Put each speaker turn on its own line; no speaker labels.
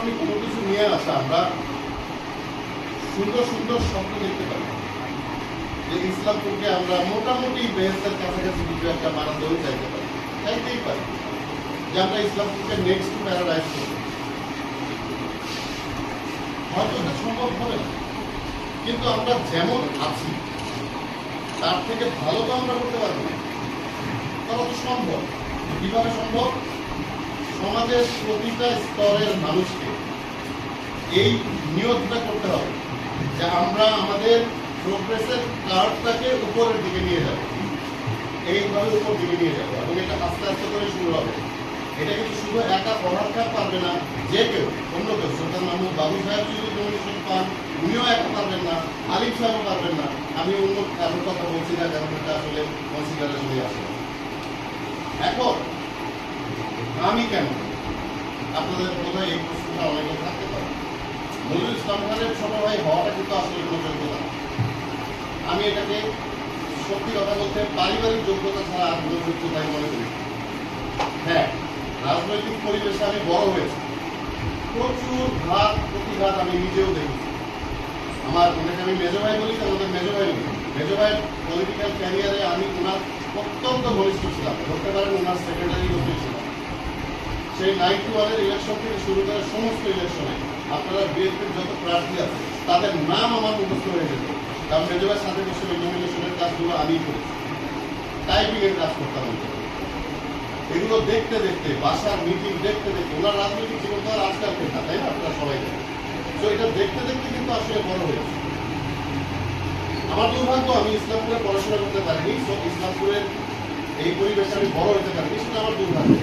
ইসলামী কোনো কিছু নিয়ে আসা আমরা সুন্দর সুন্দর স্বপ্ন দেখতে পারি যে ইসলামপুরকে আমরা মোটামুটি বেহেস্তের কাছাকাছি কিছু একটা বানাতেও চাইতে পারি, চাইতেই পারি যে আমরা ইসলামপুরকে নেক্সট প্যারাডাইজ করব। হয়তো এটা সম্ভব হবে না, কিন্তু আমরা যেমন আছি তার থেকে ভালো তো আমরা করতে পারবো না। তাহলে তো সম্ভব। কিভাবে সম্ভব? সমাজের প্রতিটা স্তরের মানুষকে এই নিয়তটা করতে হবে যে আমরা আমাদের প্রোগ্রেসের কার্ভটাকে উপরের দিকে নিয়ে যাব, এইভাবে উপর দিকে নিয়ে যাবো, এবং এটা আস্তে আস্তে করে শুরু হবে। এটা কিন্তু শুধু একা পড়াটা পারবে না যে কেউ, অন্য কেউ। সুলতান মাহমুদ বাবু সাহেব যদি ডোমিনেশন পান, উনিও একা পারবেন না, আলিফ সাহেবও পারবেন না। আমি অন্য কারোর কথা বলছি না, কারণ এটা আসলে কনসিডারেশনে আসে। এখন আমি কেন, আপনাদের বোধহয় এই প্রশ্নটা অনেকে থাকতে পারে। নজরুল ইসলাম খানের ছোট ভাই হওয়াটা কিন্তু আসলে কোনো যোগ্যতা না। আমি এটাকে সত্যি কথা বলতে পারিবারিক যোগ্যতা ছাড়া আর কোনো যোগ্যতাই মনে করি। হ্যাঁ, রাজনৈতিক পরিবেশে আমি বড় হয়েছি, প্রচুর ঘাত প্রতিঘাত আমি নিজেও দেখেছি। আমার ওনাকে আমি মেজো ভাই বলি, আমাদের মেজো ভাই বলি। মেজো ভাই পলিটিক্যাল ক্যারিয়ারে আমি ওনার অত্যন্ত ঘনিষ্ঠ ছিলাম, বলতে পারেন ওনার সেক্রেটারি হতে ছিলাম। সেই 91-এর ইলেকশন থেকে শুরু করে সমস্ত ইলেকশনে আপনারা বিএনপির যত প্রার্থী আছে তাদের নাম আমার মুখস্থ হয়ে যেত, কারণ মেজো ভাইয়ের সাথে বসে নমিনেশনের কাজগুলো আমি করেছি, টাইপিংয়ের কাজ করতাম। এগুলো দেখতে দেখতে, বাসার মিটিং দেখতে দেখতে, ওনার রাজনৈতিক জীবন তো আর আজকালকে না, তাই না? আপনারা সবাই জানেন। তো এটা দেখতে দেখতে কিন্তু আসলে বড় হয়েছে। আমার দুর্ভাগ্য আমি ইসলামপুরে পড়াশোনা করতে পারিনি, ইসলামপুরের এই পরিবেশে আমি বড় হতে পারিনি, সেটা আমার দুর্ভাগ্য।